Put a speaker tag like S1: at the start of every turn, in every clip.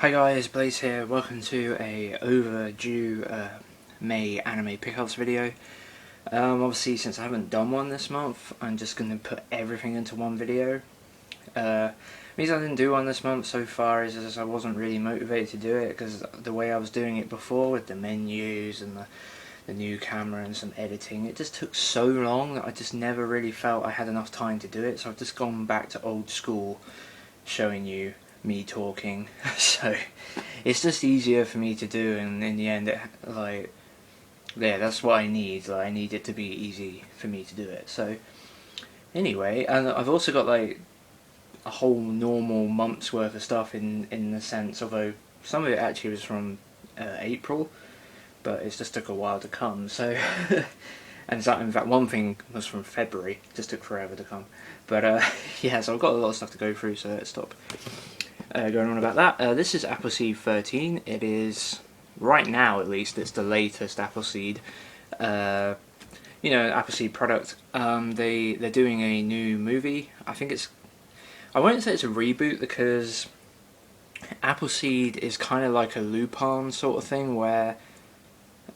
S1: Hi guys, Blaze here. Welcome to a overdue May anime pickups video. Obviously, since I haven't done one this month, I'm just going to put everything into one video. The reason I didn't do one this month so far is just I wasn't really motivated to do it because the way I was doing it before with the menus and the new camera and some editing, it just took so long that I just never really felt I had enough time to do it. So I've just gone back to old school, showing you me talking. So it's just easier for me to do, and in the end that's what I need. Like, I need it to be easy for me to do it. So anyway, and I've also got like a whole normal month's worth of stuff in the sense, although some of it actually was from April, but it just took a while to come. So and so, in fact, one thing was from February, it just took forever to come. But yeah, so I've got a lot of stuff to go through, so let's stop going on about that. This is Appleseed XIII. It is, right now at least, it's the latest Appleseed. Appleseed product. They're doing a new movie. I won't say it's a reboot because Appleseed is kind of like a Lupin sort of thing, where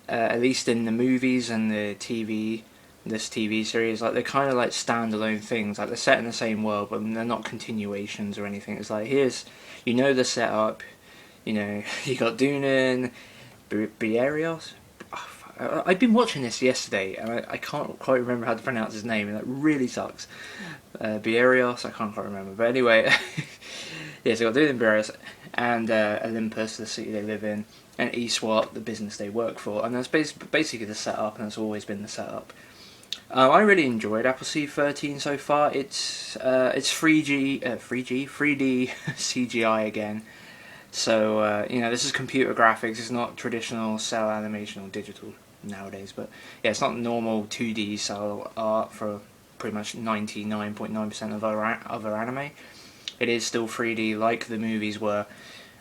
S1: at least in the movies and this TV series, like, they're kind of like standalone things. Like, they're set in the same world, but they're not continuations or anything. It's like, here's, the setup, you got Dunan, Brierios. I've been watching this yesterday, and I can't quite remember how to pronounce his name, and that really sucks. Brierios, I can't quite remember. But anyway, yeah, so you've got Dunan, Brierios, and Olympus, the city they live in, and Eastwat, the business they work for, and that's basically the setup, and that's always been the setup. I really enjoyed Appleseed XIII so far. It's 3D CGI again. So this is computer graphics. It's not traditional cell animation or digital nowadays. But yeah, it's not normal 2D cell art for pretty much 99.9% of other anime. It is still 3D like the movies were.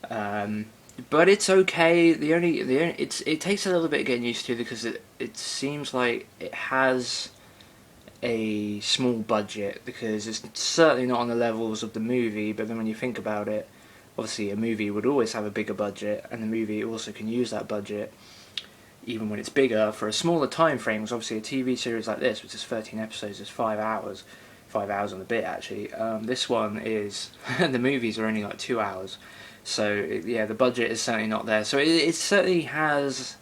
S1: But it's okay. It takes a little bit getting used to because it seems like it has a small budget, because it's certainly not on the levels of the movie. But then when you think about it, obviously a movie would always have a bigger budget, and the movie also can use that budget even when it's bigger for a smaller time frame. Because obviously a TV series like this, which is 13 episodes, is 5 hours on a bit actually. This one is the movies are only like 2 hours. So yeah, the budget is certainly not there. So it certainly has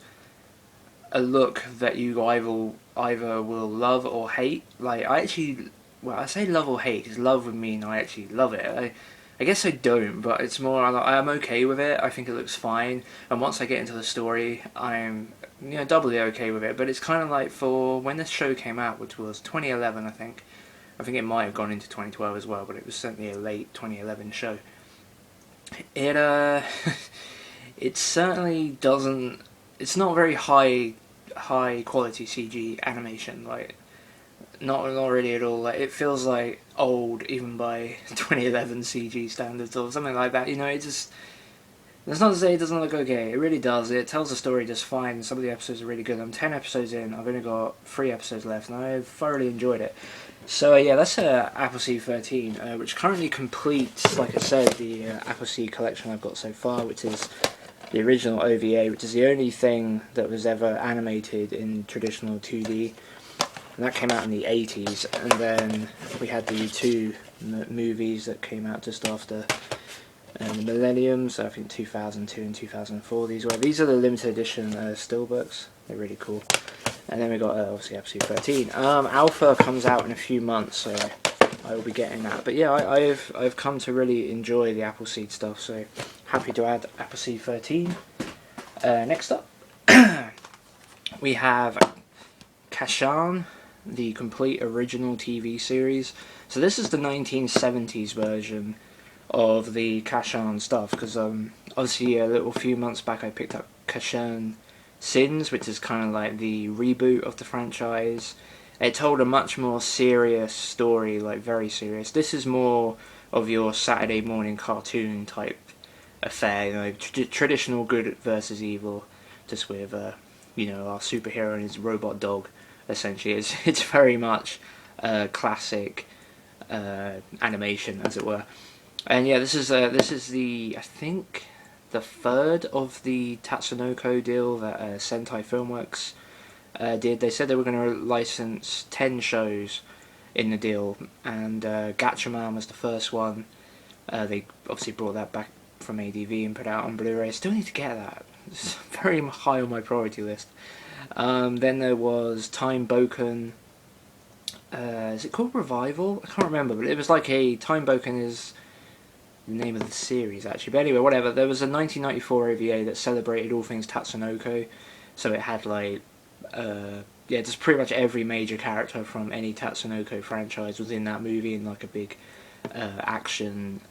S1: a look that you either will love or hate. Like, I say love or hate, because love would mean I actually love it. I guess I don't, but it's more I'm okay with it. I think it looks fine, and once I get into the story, I'm doubly okay with it. But it's kind of like, for when this show came out, which was 2011, I think it might have gone into 2012 as well, but it was certainly a late 2011 show. It certainly doesn't. It's not very high quality CG animation. Like, not really at all. Like, it feels like old even by 2011 CG standards or something like that. It just. That's not to say it doesn't look okay. It really does. It tells the story just fine. Some of the episodes are really good. I'm 10 episodes in. I've only got 3 episodes left, and I've thoroughly enjoyed it. So yeah, that's Appleseed XIII, which currently completes, like I said, the Appleseed collection I've got so far, which is the original OVA, which is the only thing that was ever animated in traditional 2D, and that came out in the 80s. And then we had the 2 movies that came out just after the millennium, so I think 2002 and 2004 these are the limited edition steelbooks. They're really cool. And then we got obviously Appleseed XIII. Alpha comes out in a few months, so I will be getting that. But yeah, I've come to really enjoy the Appleseed stuff, so happy to add Appleseed XIII. Next up, we have Canaan, the complete original TV series. So this is the 1970s version of the Canaan stuff, because obviously a few months back I picked up Canaan Sins, which is kind of like the reboot of the franchise. It told a much more serious story, like very serious. This is more of your Saturday morning cartoon type affair, traditional good versus evil, just with our superhero and his robot dog. Essentially, it's very much classic animation, as it were. And yeah, this is the, I think, the third of the Tatsunoko deal that Sentai Filmworks did. They said they were going to license 10 shows in the deal, and Gatchaman was the first one. They obviously brought that back from ADV and put it out on Blu-ray. Still need to get that. It's very high on my priority list. Then there was Time Boken. Is it called Revival? I can't remember, but it was like a Time Boken is the name of the series actually. But anyway, whatever. There was a 1994 OVA that celebrated all things Tatsunoko, so it had like just pretty much every major character from any Tatsunoko franchise was in that movie in like a big action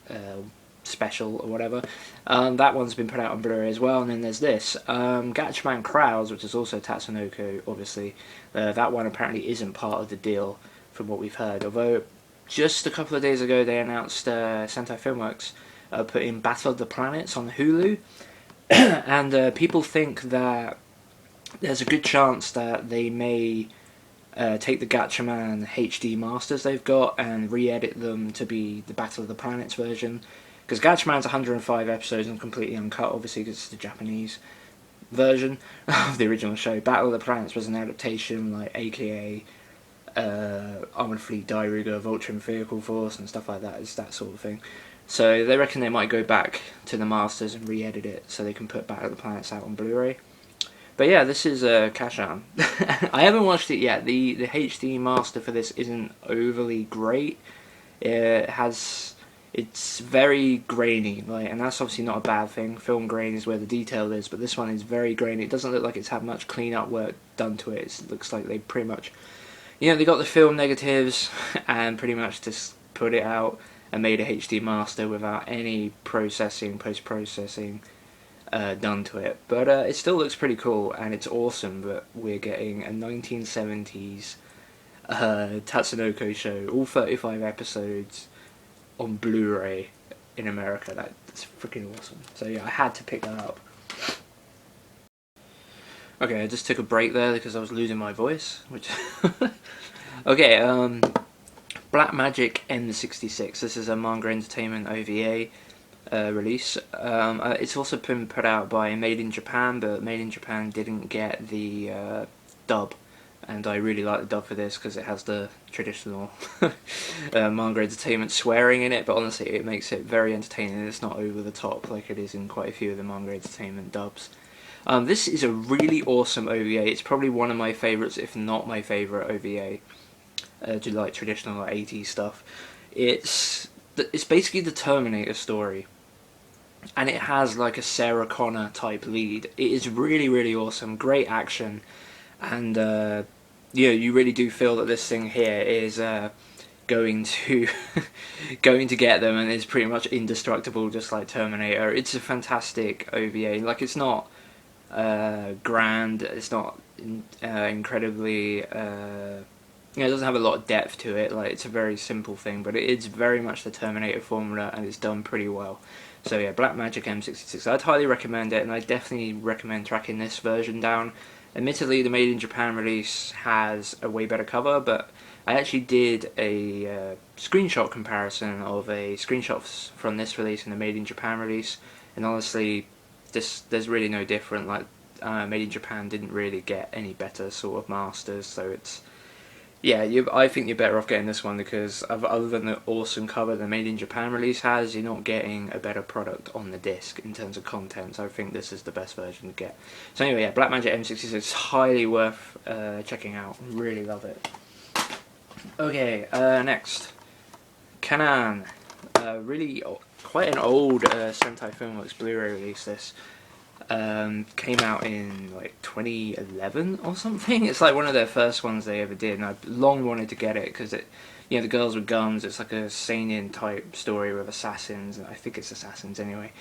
S1: special or whatever. That one's been put out on Blu-ray as well. And then there's this Gatchaman Crowds, which is also Tatsunoko, obviously. That one apparently isn't part of the deal from what we've heard, although just a couple of days ago they announced Sentai Filmworks putting Battle of the Planets on Hulu, and people think that there's a good chance that they may take the Gatchaman HD masters they've got and re-edit them to be the Battle of the Planets version, because Gatchaman's 105 episodes and completely uncut, obviously, because it's the Japanese version of the original show. Battle of the Planets was an adaptation, like AKA Armored Fleet Dairuga, Voltron Vehicle Force and stuff like that. It's that sort of thing. So they reckon they might go back to the masters and re-edit it so they can put Battle of the Planets out on Blu-ray. But yeah, this is Kashan. I haven't watched it yet. The HD master for this isn't overly great. It's very grainy, like, and that's obviously not a bad thing. Film grain is where the detail is, but this one is very grainy. It doesn't look like it's had much clean-up work done to it. It looks like they pretty much, they got the film negatives and pretty much just put it out and made a HD master without any post-processing done to it. But it still looks pretty cool, and it's awesome that we're getting a 1970s Tatsunoko show, all 35 episodes, on Blu-ray in America. That's freaking awesome. So yeah, I had to pick that up. Okay, I just took a break there because I was losing my voice, which okay, Black Magic M66. This is a Manga Entertainment OVA release. It's also been put out by Made in Japan, but Made in Japan didn't get the dub, and I really like the dub for this because it has the traditional Manga Entertainment swearing in it, but honestly it makes it very entertaining. It's not over the top like it is in quite a few of the Manga Entertainment dubs. This is a really awesome OVA. It's probably one of my favourites, if not my favourite OVA, to like traditional like 80s stuff. It's basically the Terminator story, and it has like a Sarah Connor type lead. It is really, really awesome. Great action, and you really do feel that this thing here is going to get them, and is pretty much indestructible, just like Terminator. It's a fantastic OVA. Like, it's not grand. It's not incredibly. It doesn't have a lot of depth to it. Like, it's a very simple thing, but it is very much the Terminator formula, and it's done pretty well. So yeah, Black Magic M66. I'd highly recommend it, and I definitely recommend tracking this version down. Admittedly, the Made in Japan release has a way better cover, but I actually did a screenshot comparison of a screenshot from this release and the Made in Japan release, and honestly, there's really no different. Like, Made in Japan didn't really get any better sort of masters, so it's. Yeah, I think you're better off getting this one because other than the awesome cover the Made in Japan release has, you're not getting a better product on the disc in terms of content, so I think this is the best version to get. So anyway, yeah, Black Magic M66 is highly worth checking out. Really love it. Okay, next. Canaan. Really quite an old Sentai Filmworks Blu-ray release, this. Came out in like 2011 or something. It's like one of their first ones they ever did, and I've long wanted to get it because the girls with guns. It's like a seinen type story with assassins. I think it's assassins anyway,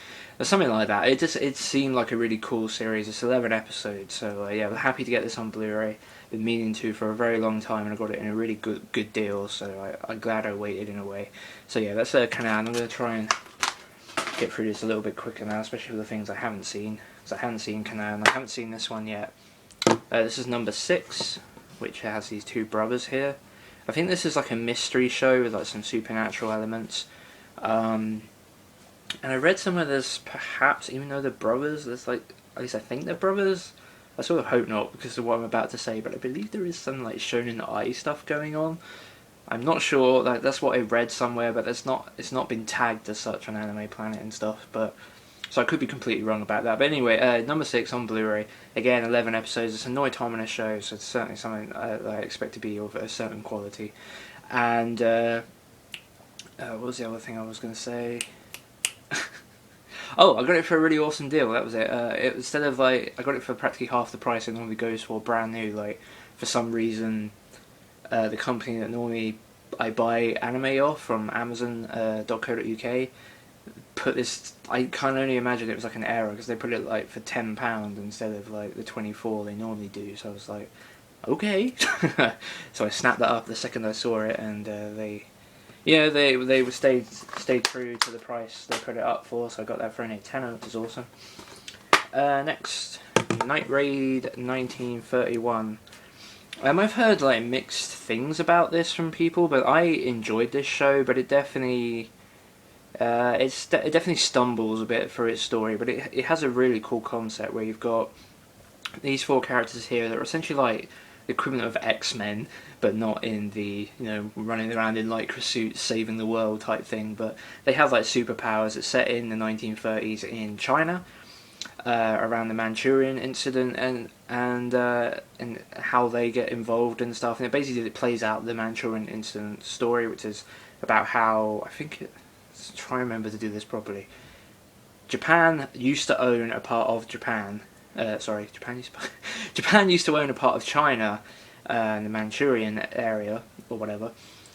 S1: or something like that. It seemed like a really cool series. It's 11 episodes, so yeah, I'm happy to get this on Blu-ray. Been meaning to for a very long time, and I got it in a really good deal. So I'm glad I waited in a way. So yeah, that's Canaan. I'm gonna try and get through this a little bit quicker now, especially with the things I haven't seen. I haven't seen Canaan, I haven't seen this one yet. This is number 6, which has these two brothers here. I think this is like a mystery show with like some supernatural elements. And I read somewhere there's perhaps, even though they're brothers, there's like, at least I think they're brothers. I sort of hope not because of what I'm about to say, but I believe there is some like shonen ai stuff going on. I'm not sure. That's what I read somewhere, but it's not been tagged as such on Anime Planet and stuff. But so I could be completely wrong about that. But anyway, number 6 on Blu-ray. Again, 11 episodes. It's a Noitomina show, so it's certainly something that I expect to be of a certain quality. And what was the other thing I was going to say? Oh, I got it for a really awesome deal. That was it. Instead of like, I got it for practically half the price it normally goes for brand new. Like, for some reason, the company that normally I buy anime off from Amazon.co.uk put this. I can only imagine it was like an error because they put it like for £10 instead of like the 24 they normally do. So I was like, okay. So I snapped that up the second I saw it, and they stayed true to the price they put it up for. So I got that for only £10, which is awesome. Next, Night Raid 1931. I've heard like mixed things about this from people, but I enjoyed this show. But it definitely, it definitely stumbles a bit for its story. But it has a really cool concept where you've got these 4 characters here that are essentially like the equivalent of X-Men, but not in the, running around in lycra suits saving the world type thing. But they have like superpowers. It's set in the 1930s in China. Around the Manchurian incident and how they get involved and stuff, and it plays out the Manchurian incident story, which is about how let's try and remember to do this properly. Japan used to own a part of Japan. Japan used to own a part of China, the Manchurian area or whatever.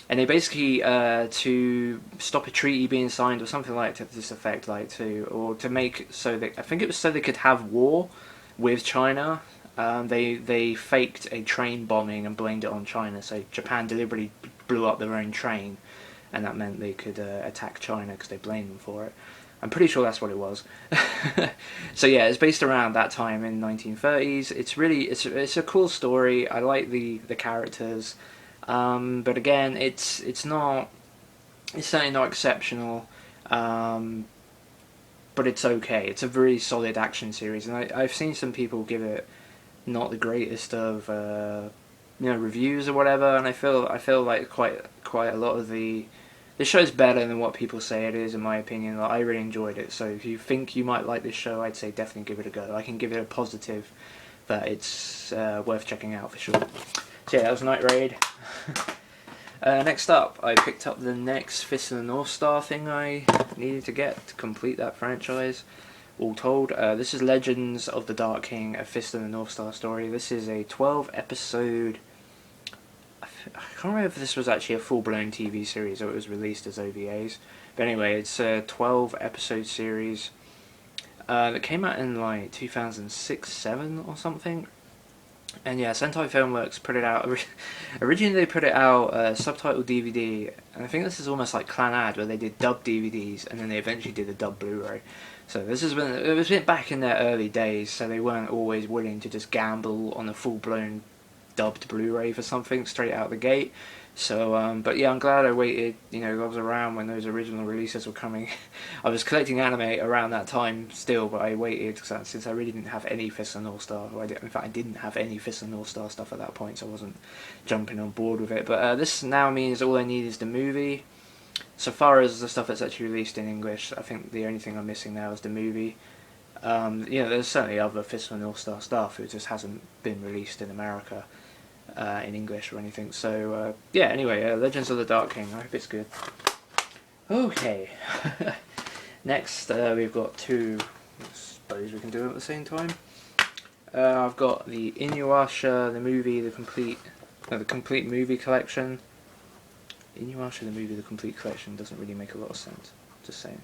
S1: And they basically, to stop a treaty being signed or something like to this effect, to make so that, I think it was so they could have war with China. They faked a train bombing and blamed it on China. So Japan deliberately blew up their own train, and that meant they could attack China because they blamed them for it. I'm pretty sure that's what it was. So yeah, it's based around that time in 1930s. It's a cool story. I like the characters. But again, it's certainly not exceptional, but it's okay. It's a very solid action series, and I've seen some people give it not the greatest of reviews or whatever, and I feel like quite a lot of the show's better than what people say it is, in my opinion. Like, I really enjoyed it, so if you think you might like this show, I'd say definitely give it a go. I can give it a positive that it's worth checking out for sure. So yeah, that was Night Raid. Next up, I picked up the next Fist of the North Star thing I needed to get to complete that franchise. All told, this is Legends of the Dark King, a Fist of the North Star story. This is a 12 episode... I can't remember if this was actually a full-blown TV series or it was released as OVAs. But anyway, it's a 12 episode series that came out in like 2006-07 or something. And yeah, Sentai Filmworks put it out. Originally, they put it out subtitled DVD, and I think this is almost like Clannad, where they did dubbed DVDs, and then they eventually did a dubbed Blu-ray. So this is when it was back in their early days, so they weren't always willing to just gamble on a full-blown dubbed Blu-ray for something straight out the gate. So, but yeah, I'm glad I waited. I was around when those original releases were coming. I was collecting anime around that time still, but I waited since I really didn't have any Fist of the North Star. In fact, I didn't have any Fist of the North Star stuff at that point, so I wasn't jumping on board with it. But this now means all I need is the movie. So far as the stuff that's actually released in English, I think the only thing I'm missing now is the movie. There's certainly other Fist of the North Star stuff. It just hasn't been released in America. In English or anything. So yeah, anyway, Legends of the Dark King, I hope it's good. Okay. Next we've got two, I suppose we can do it at the same time. I've got the Inuwasha The Movie, the complete movie collection. Inuwasha The Movie, the complete collection doesn't really make a lot of sense, just saying.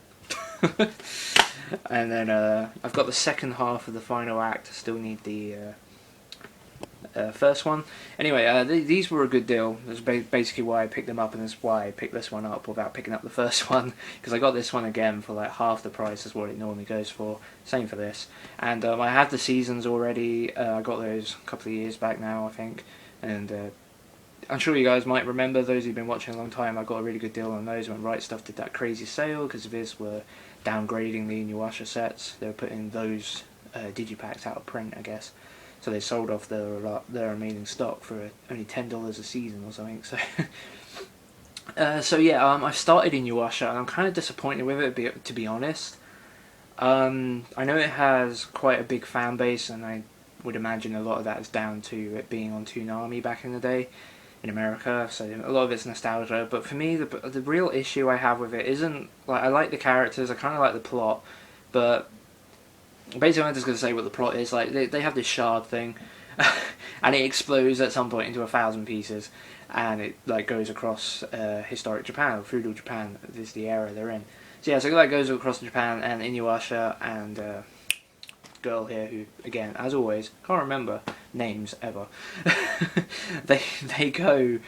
S1: And then I've got the second half of the final act. I still need the first one. Anyway, these were a good deal. That's basically why I picked them up, and that's why I picked this one up without picking up the first one, because I got this one again for like half the price as what it normally goes for. Same for this. And I have the seasons already. I got those a couple of years back now, I think. And I'm sure you guys might remember, those who've been watching a long time, I got a really good deal on those when Right Stuff did that crazy sale, because Viz were downgrading the Inuwasha sets. They were putting those digipacks out of print, I guess. So they sold off their remaining stock for only $10 a season or something. So I started Inuwasha and I'm kind of disappointed with it, to be honest. I know it has quite a big fan base, and I would imagine a lot of that is down to it being on Toonami back in the day in America, so a lot of it's nostalgia. But for me, the real issue I have with it isn't, like, I like the characters, I kind of like the plot, but basically I'm just going to say what the plot is. Like, they have this shard thing, and it explodes at some point into 1,000 pieces, and it like goes across historic Japan, or feudal Japan. This is the era they're in. So yeah, so that goes across Japan, and Inuwasha and girl here, who again, as always, can't remember names ever. they go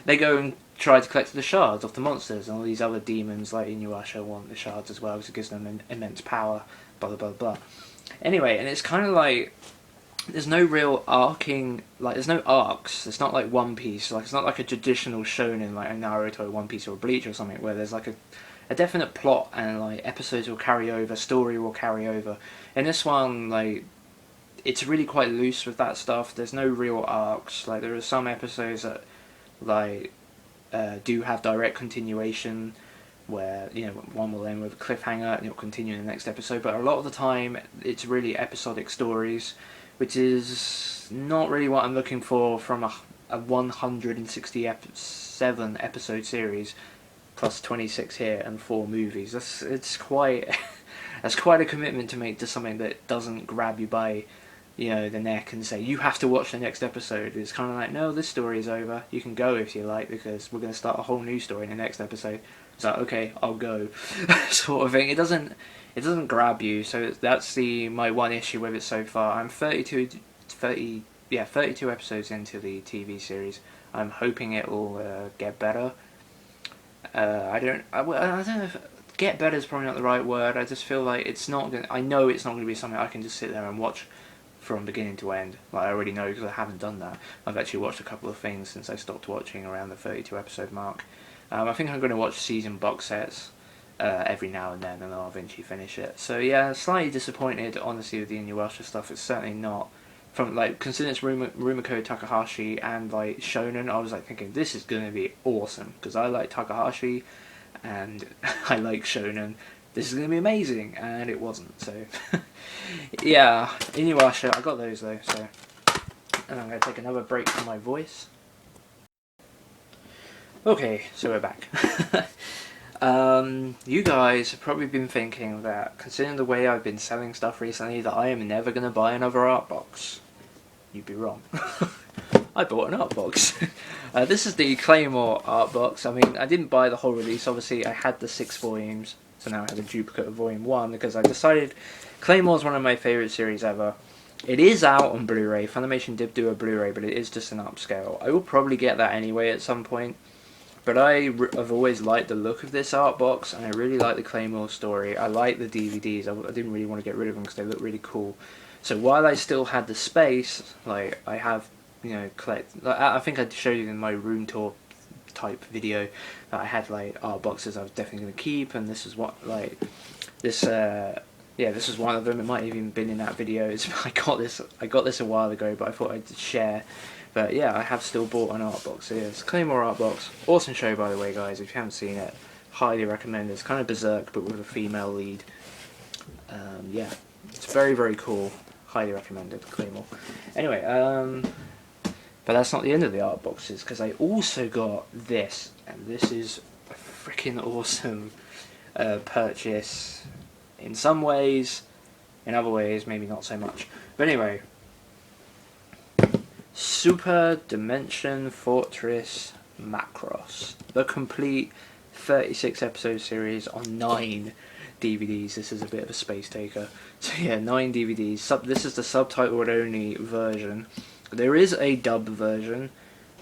S1: and try to collect the shards off the monsters, and all these other demons like Inuwasha want the shards as well because it gives them immense power. Blah blah blah blah. Anyway, and it's kind of like there's no real arcing, like there's no arcs. It's not like One Piece. Like, it's not like a traditional shonen like a Naruto, One Piece, or Bleach or something where there's like a definite plot and like episodes will carry over, story will carry over. In this one, like, it's really quite loose with that stuff. There's no real arcs. Like, there are some episodes that like do have direct continuation, where, you know, one will end with a cliffhanger and it'll continue in the next episode. But a lot of the time, it's really episodic stories, which is not really what I'm looking for from a 167 episode series, plus 26 here and 4 movies. It's quite that's quite a commitment to make to something that doesn't grab you by, you know, the neck and say you have to watch the next episode. It's kind of like, no, this story is over. You can go if you like, because we're going to start a whole new story in the next episode. It's like, okay, I'll go, sort of thing. It doesn't grab you. So that's my one issue with it so far. I'm 32 episodes into the TV series. I'm hoping it will get better. I don't know if get better is probably not the right word. I just feel like it's not going. I know it's not going to be something I can just sit there and watch from beginning to end. Like, I already know because I haven't done that. I've actually watched a couple of things since I stopped watching around the 32 episode mark. I think I'm going to watch season box sets every now and then, and I'll eventually finish it. So yeah, slightly disappointed, honestly, with the Inuwasha stuff. It's certainly not from, like, considering it's Rumiko Takahashi and like shonen. I was like thinking this is going to be awesome because I like Takahashi and I like shonen. This is going to be amazing, and it wasn't. So yeah, Inuwasha, I got those though. So, and I'm going to take another break from my voice. Okay, so we're back. You guys have probably been thinking that, considering the way I've been selling stuff recently, that I am never going to buy another art box. You'd be wrong. I bought an art box. This is the Claymore Art Box. I mean, I didn't buy the whole release. Obviously, I had the 6 volumes, so now I have a duplicate of Volume 1, because I decided Claymore's one of my favourite series ever. It is out on Blu-ray. Funimation did do a Blu-ray, but it is just an upscale. I will probably get that anyway at some point. But I've always liked the look of this art box, and I really like the Claymore story. I like the DVDs. I didn't really want to get rid of them because they look really cool. So while I still had the space, like, I have, you know, I think I showed you in my room tour type video that I had like art boxes I was definitely going to keep, and this is what, like, this this is one of them. It might have even been in that video. I got this a while ago, but I thought I'd share. But yeah, I have still bought an art box. So yeah, it's Claymore Art Box. Awesome show, by the way, guys. If you haven't seen it, highly recommend it. It's kind of Berserk, but with a female lead. Yeah, it's very, very cool. Highly recommended, Claymore. Anyway, but that's not the end of the art boxes, because I also got this, and this is a freaking awesome purchase in some ways. In other ways, maybe not so much. But anyway, Super Dimension Fortress Macross, the complete 36 episode series on 9 DVDs. This is a bit of a space taker. So yeah, 9 DVDs. This is the subtitled only version. There is a dubbed version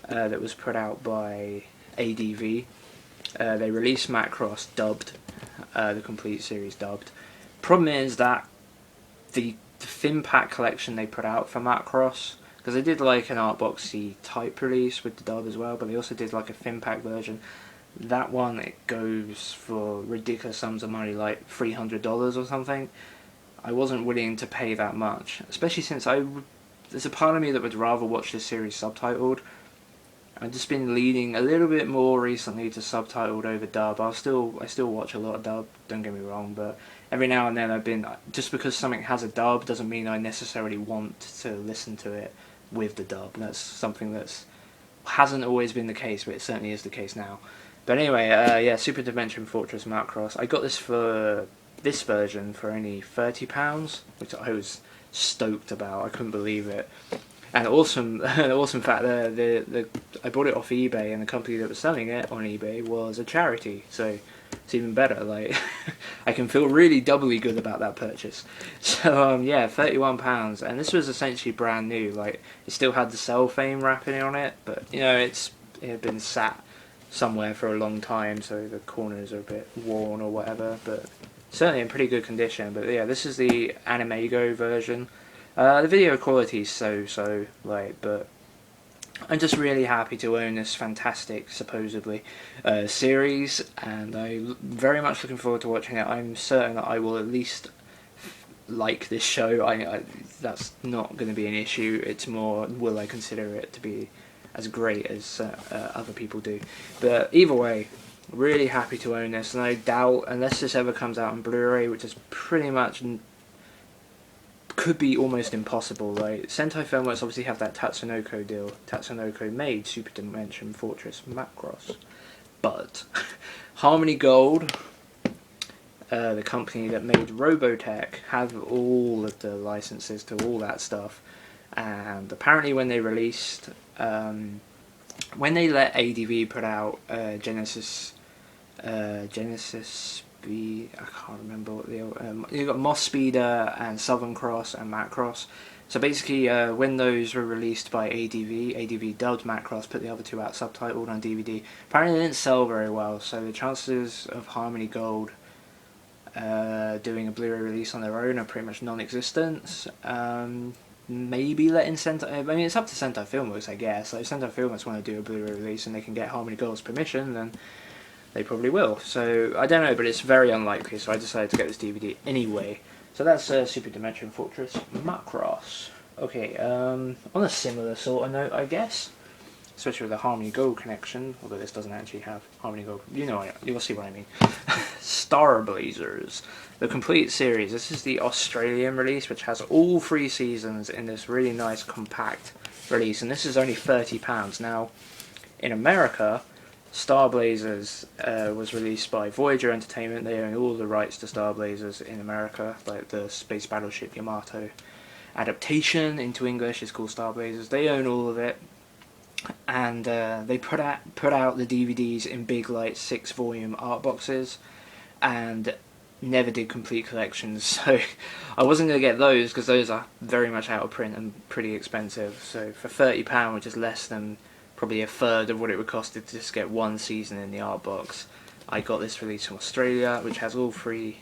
S1: that was put out by ADV. They released Macross dubbed, the complete series dubbed. Problem is that the Finpack collection they put out for Macross, because they did like an Artboxy type release with the dub as well, but they also did like a Finpack version. That one, it goes for ridiculous sums of money, like $300 or something. I wasn't willing to pay that much, especially since there's a part of me that would rather watch this series subtitled. I've just been leaning a little bit more recently to subtitled over dub. I still watch a lot of dub, don't get me wrong, but every now and then just because something has a dub doesn't mean I necessarily want to listen to it with the dub. That's something that's hasn't always been the case, but it certainly is the case now. But anyway, yeah, Super Dimension Fortress Macross. I got this for this version for only £30, which I was stoked about. I couldn't believe it. And an awesome fact there, I bought it off eBay, and the company that was selling it on eBay was a charity, so it's even better. Like, I can feel really doubly good about that purchase. So yeah, £31, and this was essentially brand new. Like, it still had the cellophane wrapping on it, but you know, it had been sat somewhere for a long time, so the corners are a bit worn or whatever, but certainly in pretty good condition. But yeah, this is the Animeigo version. The video quality is so, like, but I'm just really happy to own this fantastic, supposedly, series, and I'm very much looking forward to watching it. I'm certain that I will at least like this show. That's not going to be an issue. It's more, will I consider it to be as great as other people do. But either way, really happy to own this, and I doubt, unless this ever comes out on Blu-ray, which is pretty much could be almost impossible. Like, Sentai Filmworks obviously have that Tatsunoko deal. Tatsunoko made Super Dimension Fortress Macross, but Harmony Gold, the company that made Robotech, have all of the licenses to all that stuff. And apparently when they released, when they let ADV put out Genesis B, I can't remember what you got Moss Speeder and Southern Cross and Macross. So basically, when those were released by ADV dubbed Macross, put the other two out subtitled on DVD. Apparently they didn't sell very well, so the chances of Harmony Gold doing a Blu-ray release on their own are pretty much non-existent. Maybe letting Sentai, I mean, it's up to Sentai Filmworks, I guess. Like, if Sentai Filmworks want to do a Blu-ray release and they can get Harmony Gold's permission, then they probably will. So I don't know, but it's very unlikely, so I decided to get this DVD anyway. So that's Super Dimension Fortress Macross. Okay, on a similar sort of note, I guess, especially with the Harmony Gold connection, although this doesn't actually have Harmony Gold, you'll see what I mean. Starblazers, the complete series. This is the Australian release, which has all 3 seasons in this really nice compact release, and this is only £30. Now, in America, Starblazers was released by Voyager Entertainment. They own all the rights to Starblazers in America, like the Space Battleship Yamato adaptation into English is called Starblazers. They own all of it, and they put out the DVDs in big, like, 6-volume art boxes, and never did complete collections. So I wasn't going to get those because those are very much out of print and pretty expensive. So for £30, which is less than probably a third of what it would cost to just get 1 season in the art box, I got this release from Australia, which has all 3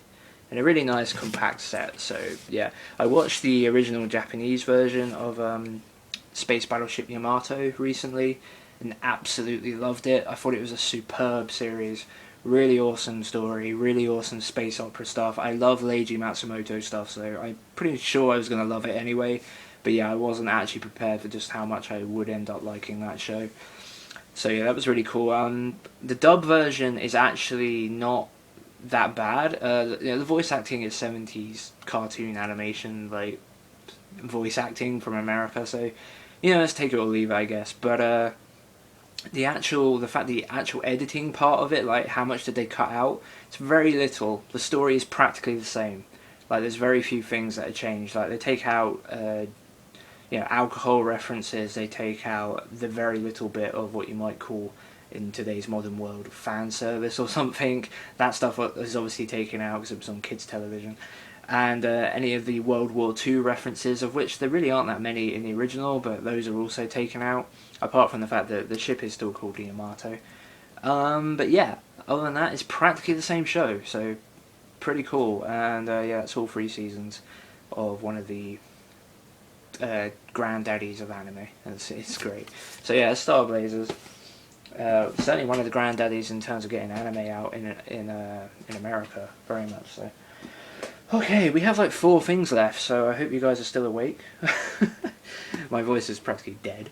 S1: in a really nice compact set. So yeah, I watched the original Japanese version of Space Battleship Yamato recently and absolutely loved it. I thought it was a superb series, really awesome story, really awesome space opera stuff. I love Leiji Matsumoto stuff, so I'm pretty sure I was going to love it anyway. But yeah, I wasn't actually prepared for just how much I would end up liking that show. So yeah, that was really cool. The dub version is actually not that bad. The voice acting is 70s cartoon animation, like voice acting from America. So, let's take it or leave it, I guess. But the actual editing part of it, like how much did they cut out? It's very little. The story is practically the same. Like, there's very few things that are changed. Like, they take out alcohol references, they take out the very little bit of what you might call in today's modern world fan service or something. That stuff is obviously taken out because it was on kids television. And any of the World War II references, of which there really aren't that many in the original, but those are also taken out, apart from the fact that the ship is still called the Yamato. But yeah, other than that, it's practically the same show, so pretty cool. And yeah, it's all 3 seasons of one of the granddaddies of anime. It's great. So yeah, Starblazers. Certainly one of the granddaddies in terms of getting anime out in America, very much so. Okay, we have like 4 things left, so I hope you guys are still awake. My voice is practically dead.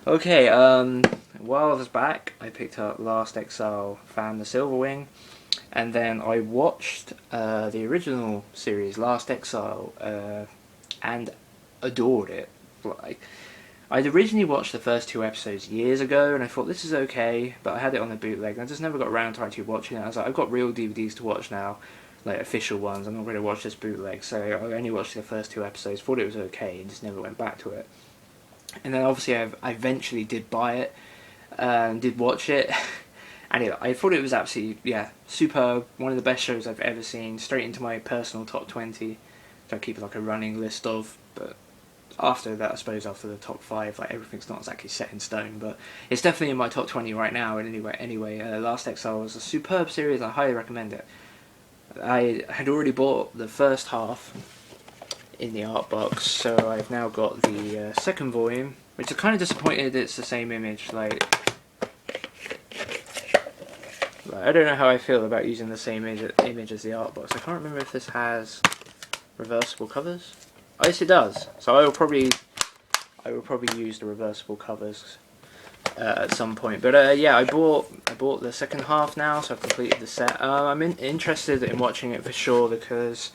S1: Okay, while I was back, I picked up Last Exile, Fan the Silverwing, and then I watched the original series, Last Exile, and adored it. Like, I'd originally watched the first 2 episodes years ago, and I thought this is okay, but I had it on a bootleg, and I just never got around to actually watching it. I was like, I've got real DVDs to watch now, like official ones. I'm not going to watch this bootleg, so I only watched the first 2 episodes, thought it was okay, and just never went back to it. And then obviously I eventually did buy it, did watch it, and I thought it was absolutely, superb, one of the best shows I've ever seen, straight into my personal top 20, which I keep like a running list of, but after that, I suppose after the top 5, like everything's not exactly set in stone, but it's definitely in my top 20 right now. And anyway, Last Exile was a superb series. I highly recommend it. I had already bought the first half in the art box, so I've now got the second volume, which is kind of disappointed it's the same image. Like, I don't know how I feel about using the same image as the art box. I can't remember if this has reversible covers. Oh, yes, it does. So I will probably use the reversible covers at some point. But yeah, I bought the second half now, so I've completed the set. I'm interested in watching it for sure because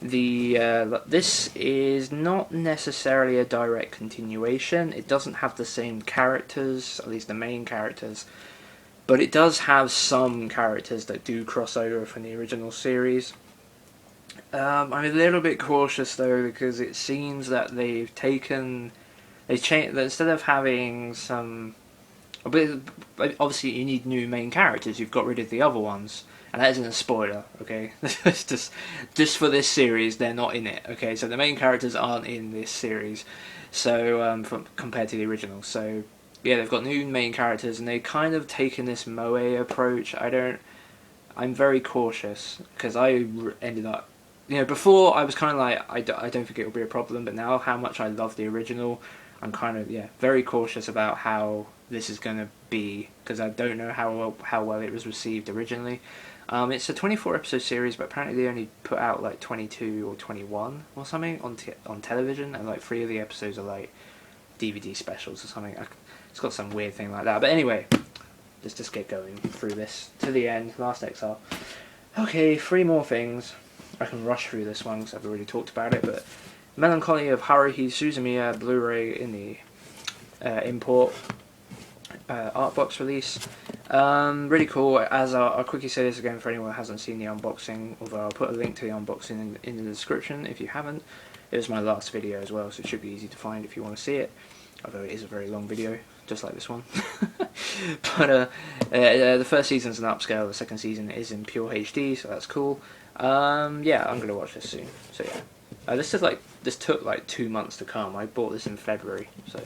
S1: this is not necessarily a direct continuation. It doesn't have the same characters, at least the main characters, but it does have some characters that do cross over from the original series. I'm a little bit cautious though, because it seems that they've changed, instead of having some, obviously you need new main characters, you've got rid of the other ones, and that isn't a spoiler, okay? It's just for this series, they're not in it, okay? So the main characters aren't in this series, so compared to the original. So yeah, they've got new main characters, and they've kind of taken this moe approach. I'm very cautious, because I ended up, before I was kind of like, I don't think it will be a problem, but now how much I love the original, I'm kind of, very cautious about how this is going to be, because I don't know how well it was received originally. It's a 24 episode series, but apparently they only put out like 22 or 21 or something on television, and like 3 of the episodes are like DVD specials or something. It's got some weird thing like that, but anyway, let's just get going through this to the end. Last Exile. Okay, 3 more things. I can rush through this one because I've already talked about it, but Melancholy of Haruhi Suzumiya Blu-ray in the import art box release. Really cool. As I'll quickly say this again for anyone who hasn't seen the unboxing, although I'll put a link to the unboxing in the description if you haven't. It was my last video as well, so it should be easy to find if you want to see it, although it is a very long video, just like this one. But the first season's an upscale, the second season is in pure HD, so that's cool. Yeah, I'm gonna watch this soon. So yeah, this took like 2 months to come. I bought this in February, so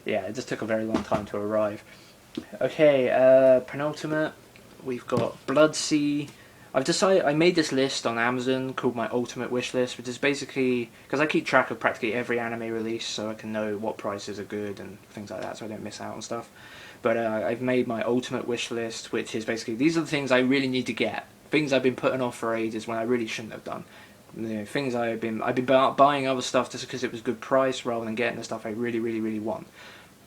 S1: yeah, it just took a very long time to arrive. Okay, penultimate. We've got Bloodsea. I made this list on Amazon called my ultimate wish list, which is basically because I keep track of practically every anime release, so I can know what prices are good and things like that, so I don't miss out on stuff. But I've made my ultimate wish list, which is basically these are the things I really need to get. Things I've been putting off for ages when I really shouldn't have done. Things I've been buying other stuff just because it was a good price rather than getting the stuff I really, really, really want.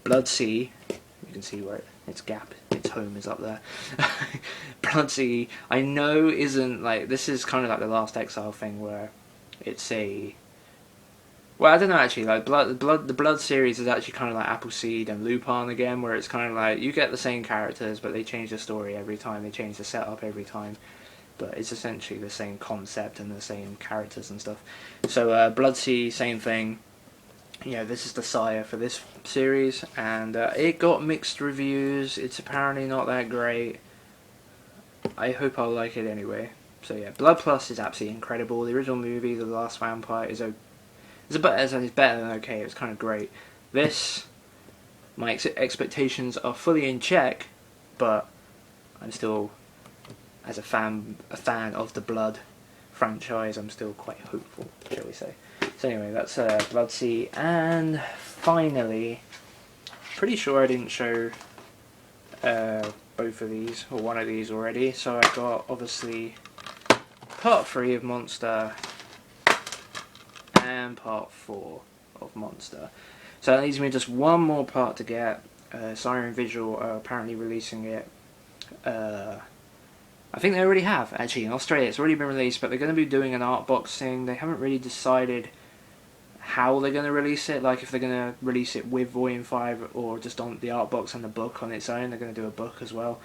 S1: Bloodsea, you can see where its gap, its home is up there. Bloodsea, I know isn't like, this is kind of like the Last Exile thing where it's a, well, I don't know actually, like the Blood series is actually kind of like Appleseed and Lupin again, where it's kind of like you get the same characters but they change the story every time, they change the setup every time. But it's essentially the same concept and the same characters and stuff. So Bloodsea, same thing. This is the sire for this series, and it got mixed reviews. It's apparently not that great. I hope I'll like it anyway. So yeah, Blood Plus is absolutely incredible. The original movie, The Last Vampire, is better than okay. It's kind of great. This, my expectations are fully in check, but I'm still, as a fan of the Blood franchise, I'm still quite hopeful, shall we say. So anyway, that's Bloodsea, and finally, pretty sure I didn't show both of these, or one of these already. So I got, obviously, part 3 of Monster and part 4 of Monster. So that leaves me just one more part to get. Siren Visual are apparently releasing it. I think they already have, actually, in Australia. It's already been released, but they're going to be doing an art box thing. They haven't really decided how they're going to release it, like if they're going to release it with Volume 5 or just on the art box and the book on its own. They're going to do a book as well.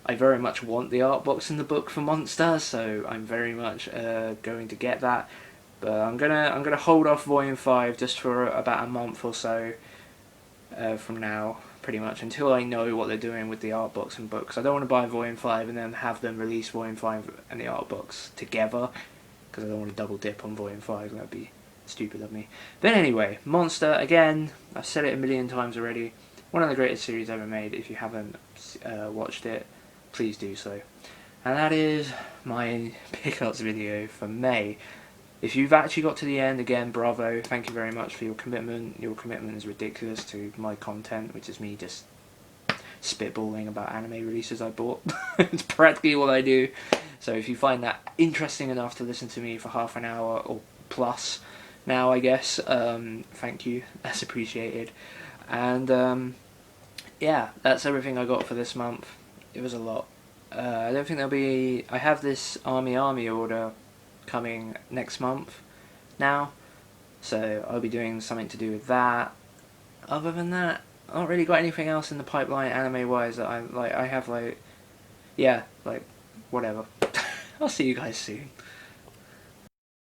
S1: I very much want the art box and the book for Monster, so I'm very much going to get that. But I'm gonna hold off Volume 5 just for about a month or so from now, pretty much, until I know what they're doing with the art box and books. I don't want to buy Volume 5 and then have them release Volume 5 and the art box together, because I don't want to double dip on Volume 5, that'd be stupid of me. But anyway, Monster, again, I've said it a million times already, one of the greatest series ever made. If you haven't watched it, please do so. And that is my pickups video for May. If you've actually got to the end, again, bravo, thank you very much for your commitment. Your commitment is ridiculous to my content, which is me just spitballing about anime releases I bought. It's practically what I do. So if you find that interesting enough to listen to me for half an hour or plus now, I guess, thank you, that's appreciated. And yeah, that's everything I got for this month. It was a lot. I don't think there'll be... I have this Army order coming next month now, so I'll be doing something to do with that. Other than that, I don't really got anything else in the pipeline anime wise that I have, like, yeah, like, whatever. I'll see you guys soon.